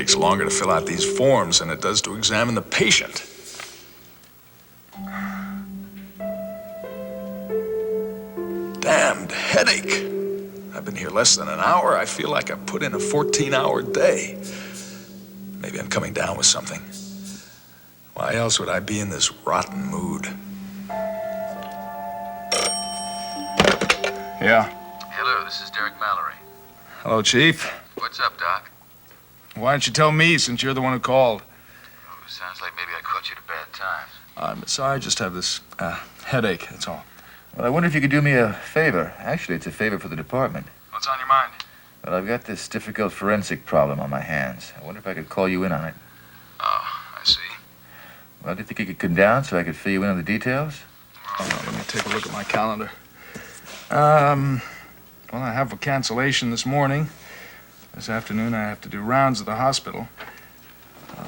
takes longer to fill out these forms than it does to examine the patient. Damned headache. I've been here less than an hour. I feel like I've put in a 14-hour day. Maybe I'm coming down with something. Why else would I be in this rotten mood? Yeah. Hello, this is Derek Mallory. Hello, Chief. What's up, Doc? Why don't you tell me, since you're the one who called? Oh, sounds like maybe I caught you at a bad time. I'm sorry, I just have this headache, that's all. Well, I wonder if you could do me a favor. Actually, it's a favor for the department. What's on your mind? Well, I've got this difficult forensic problem on my hands. I wonder if I could call you in on it. Oh, I see. Well, do you think you could come down so I could fill you in on the details? Let me take a look at my calendar. Well, I have a cancellation this morning. This afternoon, I have to do rounds at the hospital.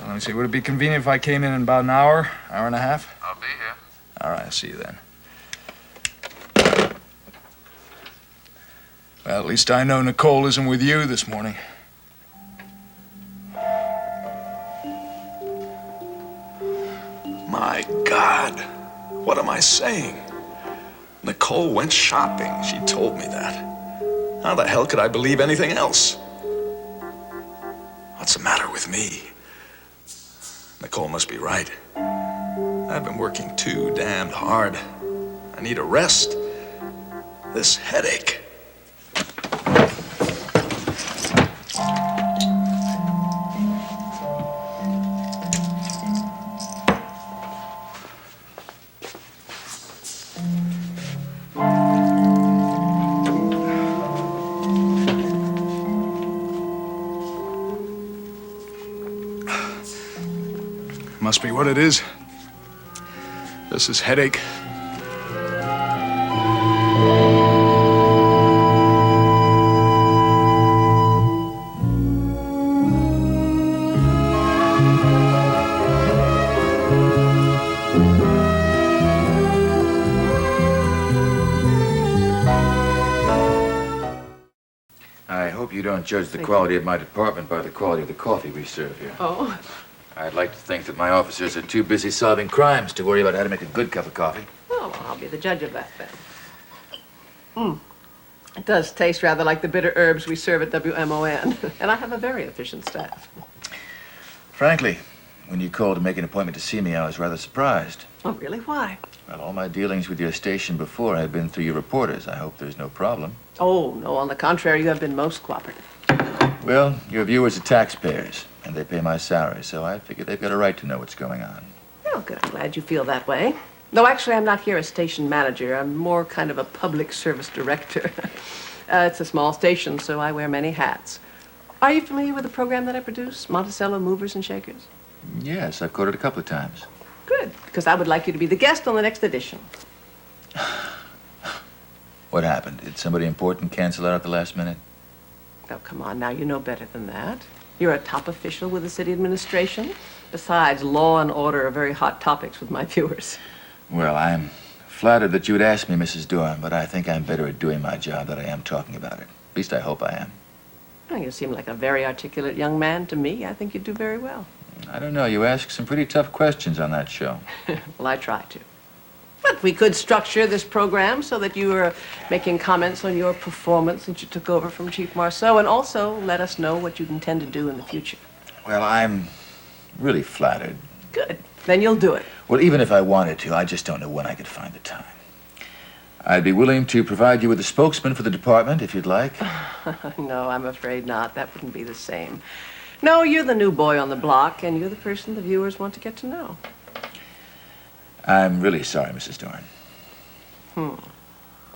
Let me see, would it be convenient if I came in about an hour and a half? I'll be here. All right, I'll see you then. Well, at least I know Nicole isn't with you this morning. My God, what am I saying? Nicole went shopping. She told me that. How the hell could I believe anything else? What's the matter with me? Nicole must be right. I've been working too damned hard. I need a rest. This headache. Must be what it is. This is headache. I hope you don't judge the quality of my department by the quality of the coffee we serve here. Oh. I'd like to think that my officers are too busy solving crimes to worry about how to make a good cup of coffee. Oh, well, I'll be the judge of that then. It does taste rather like the bitter herbs we serve at WMON. And I have a very efficient staff. Frankly, when you called to make an appointment to see me, I was rather surprised. Oh, really? Why? Well, all my dealings with your station before had been through your reporters. I hope there's no problem. Oh, no, on the contrary, you have been most cooperative. Well, your viewers are taxpayers, and they pay my salary, so I figure they've got a right to know what's going on. Oh, good. I'm glad you feel that way. No, actually, I'm not here as station manager. I'm more kind of a public service director. It's a small station, so I wear many hats. Are you familiar with the program that I produce, Monticello Movers and Shakers? Yes, I've caught it a couple of times. Good, because I would like you to be the guest on the next edition. What happened? Did somebody important cancel out at the last minute? Oh, come on now, you know better than that. You're a top official with the city administration. Besides, law and order are very hot topics with my viewers. Well, I'm flattered that you would ask me, Mrs. Dorn, but I think I'm better at doing my job than I am talking about it. At least I hope I am. Well, you seem like a very articulate young man to me. I think you do very well. I don't know. You ask some pretty tough questions on that show. Well, I try to. But we could structure this program so that you are making comments on your performance since you took over from Chief Marceau, and also let us know what you intend to do in the future. Well, I'm really flattered. Good. Then you'll do it. Well, even if I wanted to, I just don't know when I could find the time. I'd be willing to provide you with a spokesman for the department, if you'd like. No, I'm afraid not. That wouldn't be the same. No, you're the new boy on the block, and you're the person the viewers want to get to know. I'm really sorry, Mrs. Dorn.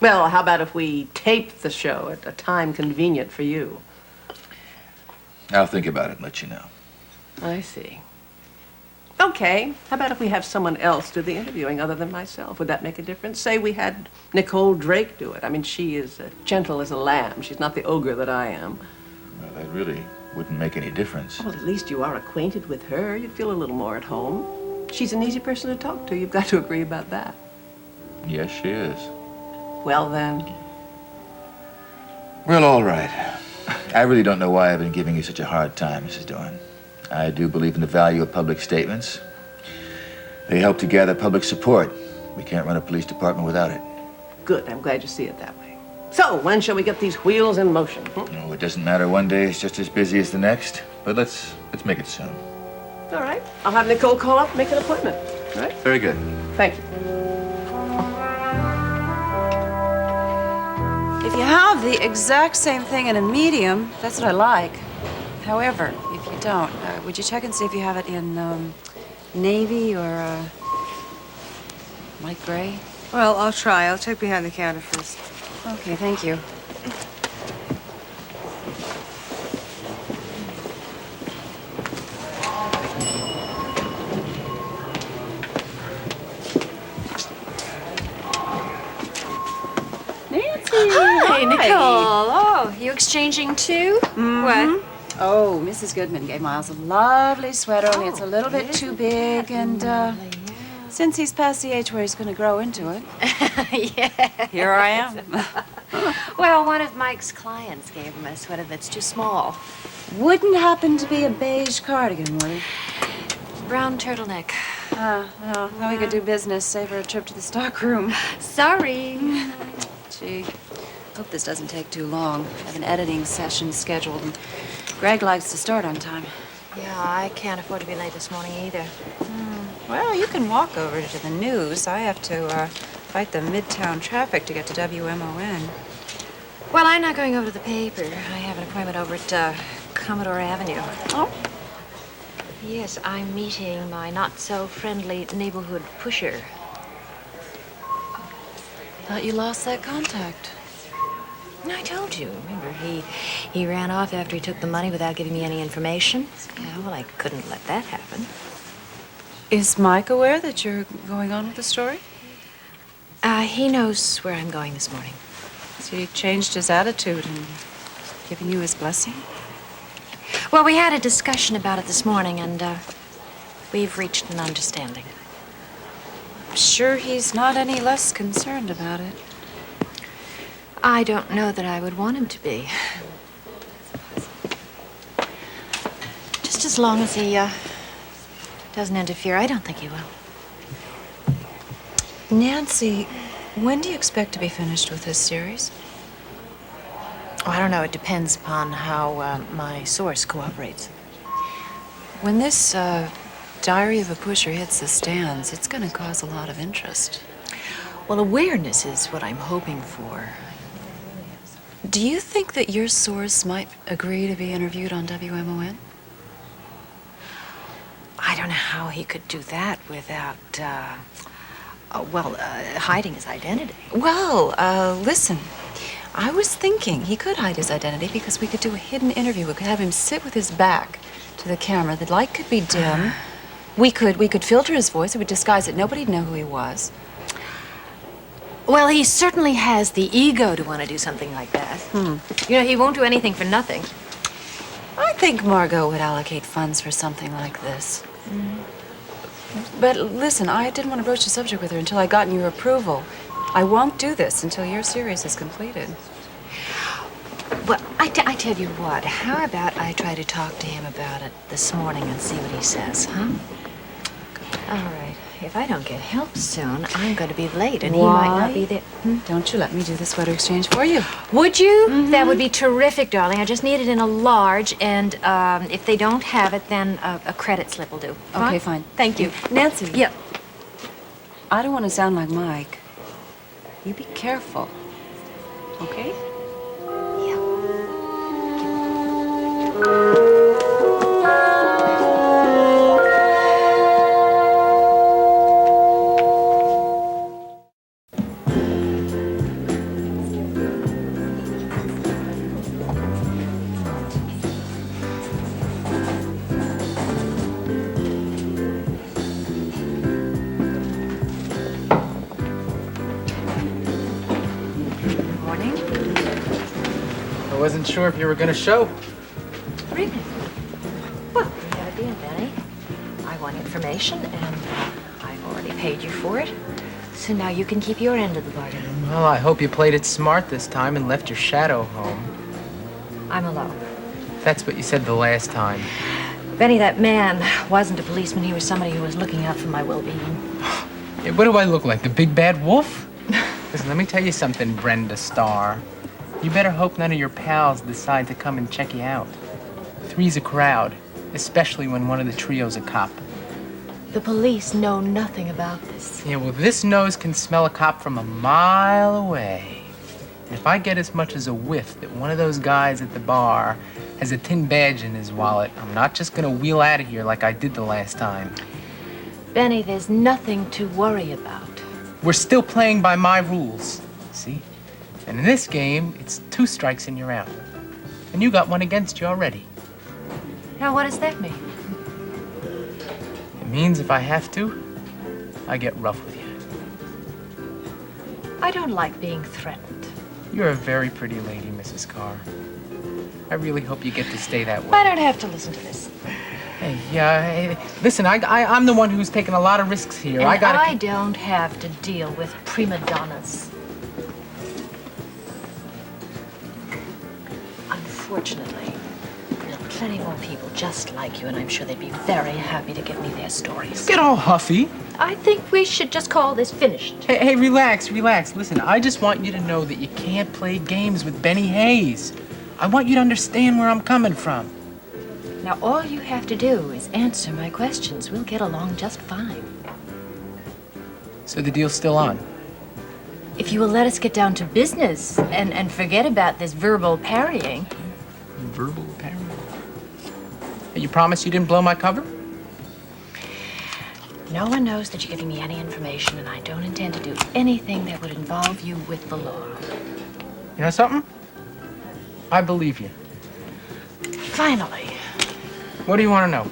Well, how about if we tape the show at a time convenient for you? I'll think about it and let you know. I see. Okay, how about if we have someone else do the interviewing other than myself? Would that make a difference? Say we had Nicole Drake do it. I mean, she is gentle as a lamb. She's not the ogre that I am. Well, that really wouldn't make any difference. Well, at least you are acquainted with her. You'd feel a little more at home. She's an easy person to talk to. You've got to agree about that. Yes, she is. Well, then. Well, all right. I really don't know why I've been giving you such a hard time, Mrs. Dorn. I do believe in the value of public statements. They help to gather public support. We can't run a police department without it. Good, I'm glad you see it that way. So, when shall we get these wheels in motion? No, it doesn't matter. One day is just as busy as the next. But let's make it soon. All right. I'll have Nicole call up and make an appointment. All right? Very good. Thank you. If you have the exact same thing in a medium, that's what I like. However, if you don't, would you check and see if you have it in navy or light gray? Well, I'll try. I'll check behind the counter first. Okay, thank you. Hi, Nicole. Oh, you exchanging too? What? Oh, Mrs. Goodman gave Miles a lovely sweater, only it's a little bit too big, and since he's past the age where he's going to grow into it, Yeah. here I am. Well, one of Mike's clients gave him a sweater that's too small. Wouldn't happen to be a beige cardigan, would it? Brown turtleneck. No, then we could do business, save her a trip to the stockroom. Sorry. Gee, hope this doesn't take too long. I have an editing session scheduled, and Greg likes to start on time. Yeah, I can't afford to be late this morning either. Well, you can walk over to the news. I have to fight the midtown traffic to get to WMON. Well, I'm not going over to the paper. I have an appointment over at Commodore Avenue. Oh? Yes, I'm meeting my not-so-friendly neighborhood pusher. Thought you lost that contact. I told you. Remember, he ran off after he took the money without giving me any information. Yeah, well, I couldn't let that happen. Is Mike aware that you're going on with the story? He knows where I'm going this morning. Has he changed his attitude and given you his blessing? Well, we had a discussion about it this morning, and we've reached an understanding. I'm sure he's not any less concerned about it. I don't know that I would want him to be. Just as long as he doesn't interfere, I don't think he will. Nancy, when do you expect to be finished with this series? Oh, I don't know. It depends upon how my source cooperates. When this Diary of a Pusher hits the stands, it's going to cause a lot of interest. Well, awareness is what I'm hoping for. Do you think that your source might agree to be interviewed on WMON? I don't know how he could do that without, hiding his identity. Well, listen. I was thinking he could hide his identity because we could do a hidden interview. We could have him sit with his back to the camera. The light could be dim. We could filter his voice. It would disguise it. Nobody'd know who he was. Well, he certainly has the ego to want to do something like that. You know, he won't do anything for nothing. I think Margot would allocate funds for something like this. But listen, I didn't want to broach the subject with her until I got your approval. I won't do this until your series is completed. Well, I tell you what, how about I try to talk to him about it this morning and see what he says, huh? All right. If I don't get help soon, I'm going to be late, and he might not be there. Don't you let me do the sweater exchange for you. Would you? That would be terrific, darling. I just need it in a large, and if they don't have it, then a credit slip will do. Okay, fine. Thank you. Nancy. Yep. I don't want to sound like Mike. You be careful, okay? I wasn't sure if you were going to show. Really? Well, you have a deal, Benny. I want information, and I've already paid you for it. So now you can keep your end of the bargain. Well, I hope you played it smart this time and left your shadow home. I'm alone. That's what you said the last time. Benny, that man wasn't a policeman. He was somebody who was looking out for my well-being. Hey, what do I look like, the big bad wolf? Listen, let me tell you something, Brenda Starr. You better hope none of your pals decide to come and check you out. Three's a crowd, especially when one of the trio's a cop. The police know nothing about this. Yeah, well, this nose can smell a cop from a mile away. And if I get as much as a whiff that one of those guys at the bar has a tin badge in his wallet, I'm not just gonna wheel out of here like I did the last time. Benny, there's nothing to worry about. We're still playing by my rules, see? And in this game, it's 2 strikes and you're out. And you got one against you already. Now, what does that mean? It means if I have to, I get rough with you. I don't like being threatened. You're a very pretty lady, Mrs. Carr. I really hope you get to stay that way. I don't have to listen to this. Hey, hey, listen, I'm the one who's taking a lot of risks here. And I I don't have to deal with prima donnas. Unfortunately, there are plenty more people just like you, and I'm sure they'd be very happy to give me their stories. Get all huffy. I think we should just call this finished. Hey, relax. Listen, I just want you to know that you can't play games with Benny Hayes. I want you to understand where I'm coming from. Now, all you have to do is answer my questions. We'll get along just fine. So the deal's still on? If you will let us get down to business and forget about this verbal parrying. Verbal parry? Hey, you promise you didn't blow my cover? No one knows that you're giving me any information, and I don't intend to do anything that would involve you with the law. You know something? I believe you. Finally. What do you want to know?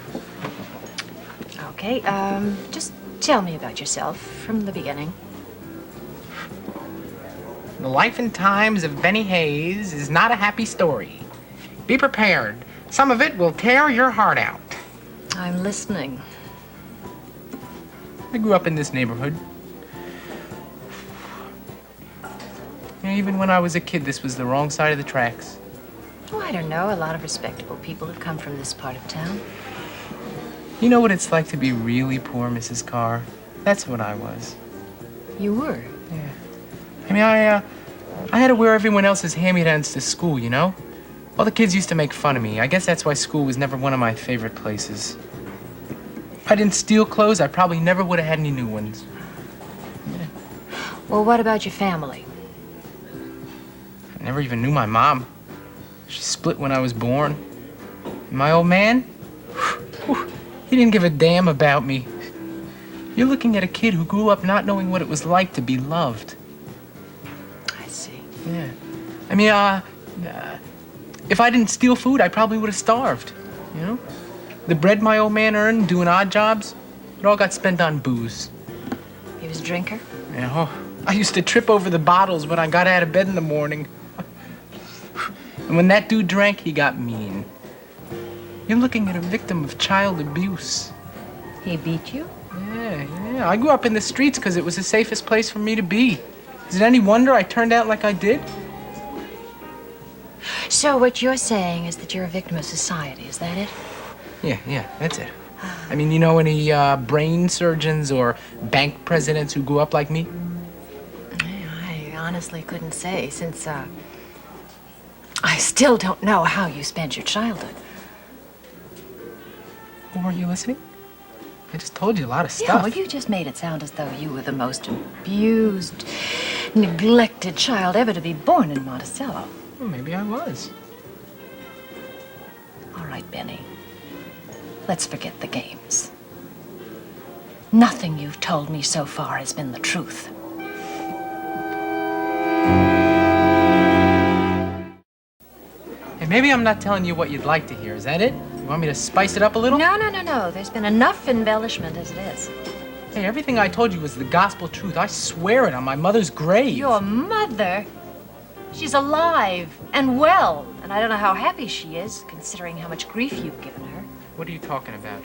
Okay, just tell me about yourself from the beginning. The life and times of Benny Hayes is not a happy story. Be prepared. Some of it will tear your heart out. I'm listening. I grew up in this neighborhood. Even when I was a kid, this was the wrong side of the tracks. Oh, I don't know. A lot of respectable people have come from this part of town. You know what it's like to be really poor, Mrs. Carr? That's what I was. You were? Yeah. I mean, I had to wear everyone else's hand-me-downs to school, you know? All the kids used to make fun of me. I guess that's why school was never one of my favorite places. If I didn't steal clothes, I probably never would have had any new ones. Yeah. Well, what about your family? I never even knew my mom. She split when I was born. And my old man? He didn't give a damn about me. You're looking at a kid who grew up not knowing what it was like to be loved. I see. Yeah. I mean, if I didn't steal food, I probably would have starved, you know? The bread my old man earned doing odd jobs, it all got spent on booze. He was a drinker? Yeah, I used to trip over the bottles when I got out of bed in the morning. And when that dude drank, he got mean. You're looking at a victim of child abuse. He beat you? Yeah. I grew up in the streets because it was the safest place for me to be. Is it any wonder I turned out like I did? So what you're saying is that you're a victim of society, is that it? Yeah, that's it. I mean, you know any brain surgeons or bank presidents who grew up like me? I honestly couldn't say, since, I still don't know how you spent your childhood. Oh, weren't you listening? I just told you a lot of stuff. Yeah, well, you just made it sound as though you were the most abused, neglected child ever to be born in Monticello. Well, maybe I was. All right, Benny. Let's forget the games. Nothing you've told me so far has been the truth. Hey, maybe I'm not telling you what you'd like to hear. Is that it? You want me to spice it up a little? No. There's been enough embellishment as it is. Hey, everything I told you was the gospel truth. I swear it on my mother's grave. Your mother? She's alive and well, and I don't know how happy she is, considering how much grief you've given her. What are you talking about?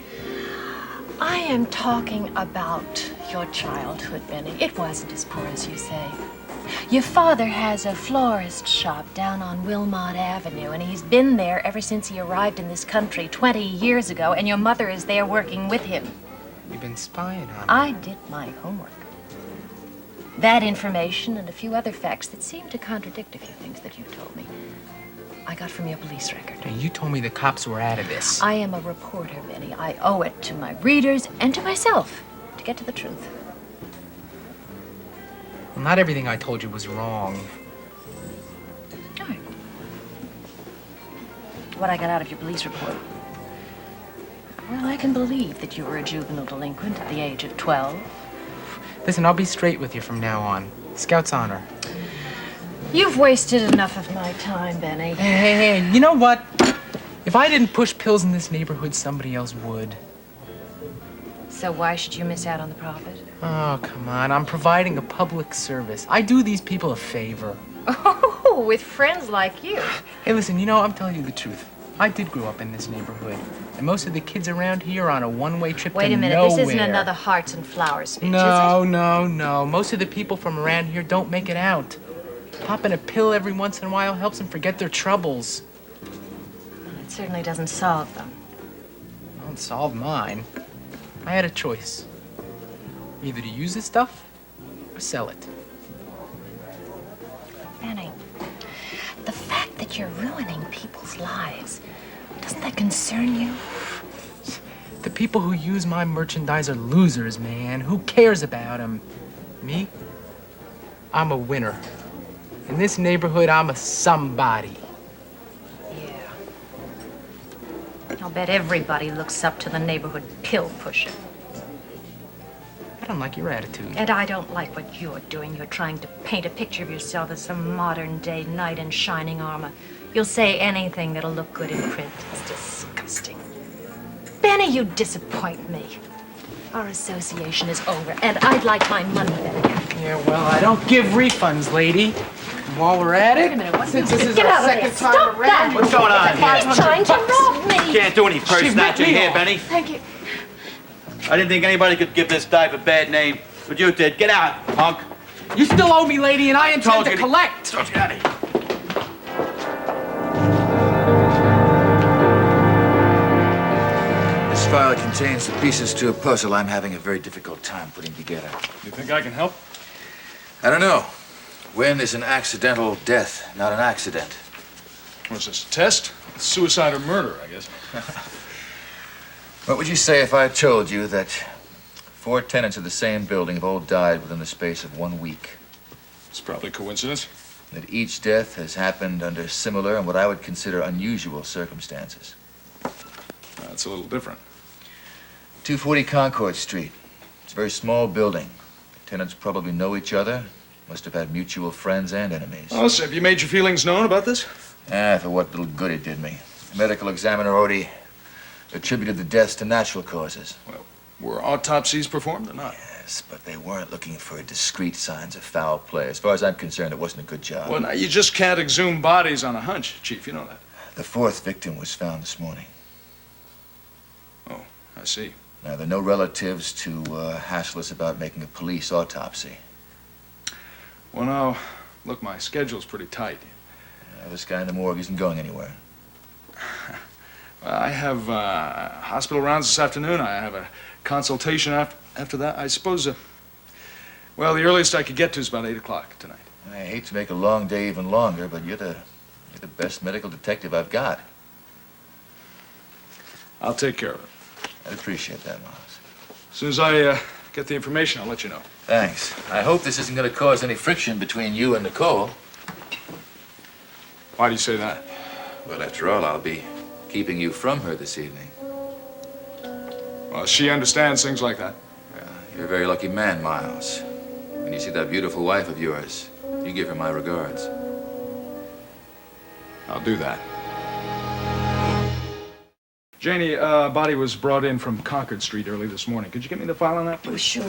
I am talking about your childhood, Benny. It wasn't as poor as you say. Your father has a florist shop down on Wilmot Avenue, and he's been there ever since he arrived in this country 20 years ago, and your mother is there working with him. You've been spying on me. I did my homework. That information and a few other facts that seem to contradict a few things that you told me, I got from your police record. Hey, you told me the cops were out of this. I am a reporter, Benny. I owe it to my readers and to myself to get to the truth. Well, not everything I told you was wrong. All right. What I got out of your police report. Well, I can believe that you were a juvenile delinquent at the age of 12. Listen, I'll be straight with you from now on. Scout's honor. You've wasted enough of my time, Benny. Hey, you know what? If I didn't push pills in this neighborhood, somebody else would. So why should you miss out on the profit? Oh, come on. I'm providing a public service. I do these people a favor. Oh, with friends like you. Hey, listen, you know, I'm telling you the truth. I did grow up in this neighborhood. And most of the kids around here are on a one-way trip to nowhere. Wait a minute, this isn't another Hearts and Flowers speech, is No. Most of the people from around here don't make it out. Popping a pill every once in a while helps them forget their troubles. it? It certainly doesn't solve them. Won't solve mine. I had a choice. Either to use this stuff or sell it. Benny, the fact that you're ruining people's lives, doesn't that concern you? The people who use my merchandise are losers, man. Who cares about them? Me? I'm a winner. In this neighborhood, I'm a somebody. Yeah. I'll bet everybody looks up to the neighborhood pill pusher. I don't like your attitude. And I don't like what you're doing. You're trying to paint a picture of yourself as some modern-day knight in shining armor. You'll say anything that'll look good in print. It's disgusting. Benny, you disappoint me. Our association is over, and I'd like my money back. Yeah, well, I don't give refunds, lady. And while we're at it, Wait a minute, what? since this is Get our out of second there. time Stop around, that. What's going on here? He's trying to rob me. Can't do any purse She ripped snatching me here, off. Benny. Thank you. I didn't think anybody could give this dive a bad name, but you did. Get out, punk. you still owe me, lady, and I intend Told to you to- collect. Don't you get out of here. This file contains the pieces to a puzzle I'm having a very difficult time putting together. You think I can help? I don't know. When is an accidental death not an accident? What's this, a test? It's suicide or murder, I guess. What would you say if I told you that 4 tenants of the same building have all died within the space of 1 week? It's probably coincidence. That each death has happened under similar and what I would consider unusual circumstances. That's a little different. 240 Concord Street. It's a very small building. The tenants probably know each other. Must have had mutual friends and enemies. Oh, so have you made your feelings known about this? For what little good it did me. The medical examiner already attributed the deaths to natural causes. Well, were autopsies performed or not? Yes, but they weren't looking for discrete signs of foul play. As far as I'm concerned, it wasn't a good job. Well, now, you just can't exhume bodies on a hunch, Chief. You know that. The 4th victim was found this morning. Oh, I see. Now, there are no relatives to hassle us about making a police autopsy. Well, now, look, my schedule's pretty tight. This guy in the morgue isn't going anywhere. I have hospital rounds this afternoon. I have a consultation after that. I suppose, well, the earliest I could get to is about 8 o'clock tonight. I hate to make a long day even longer, but you're the best medical detective I've got. I'll take care of it. I'd appreciate that, Miles. As soon as I get the information, I'll let you know. Thanks. I hope this isn't going to cause any friction between you and Nicole. Why do you say that? Well, after all, I'll be keeping you from her this evening. Well, she understands things like that. You're a very lucky man, Miles. When you see that beautiful wife of yours, you give her my regards. I'll do that. Janie, body was brought in from Concord Street early this morning. Could you get me the file on that, please? Sure.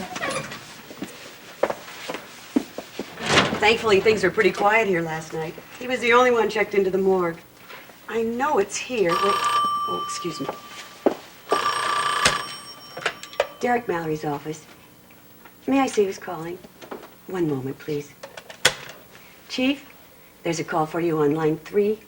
Thankfully, things were pretty quiet here last night. He was the only one checked into the morgue. I know it's here. Wait. Oh, excuse me. Derek Mallory's office. May I see who's calling? One moment, please. Chief. There's a call for you on line 3.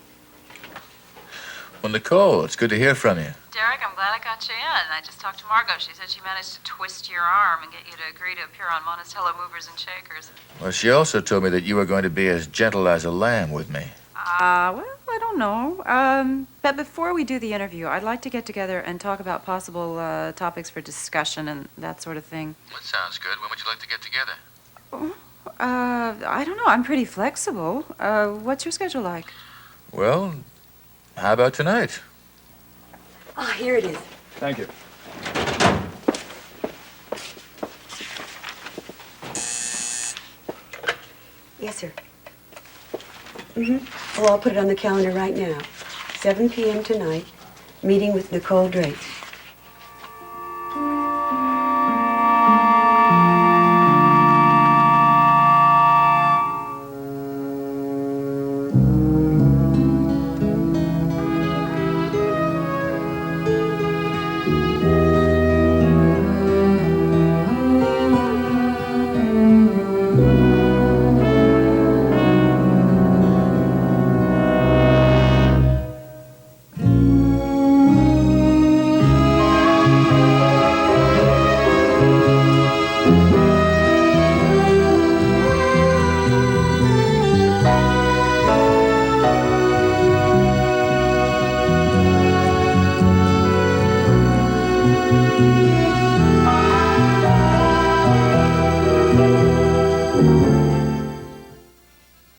Well, Nicole, it's good to hear from you. Derek, I'm glad I got you in. I just talked to Margot. She said she managed to twist your arm and get you to agree to appear on Monticello Movers and Shakers. Well, she also told me that you were going to be as gentle as a lamb with me. Well, I don't know. But before we do the interview, I'd like to get together and talk about possible topics for discussion and that sort of thing. That sounds good. When would you like to get together? I don't know. I'm pretty flexible. What's your schedule like? Well, how about tonight? Ah, here it is. Thank you. Yes, sir. Oh, I'll put it on the calendar right now. 7 p.m. tonight, meeting with Nicole Drake.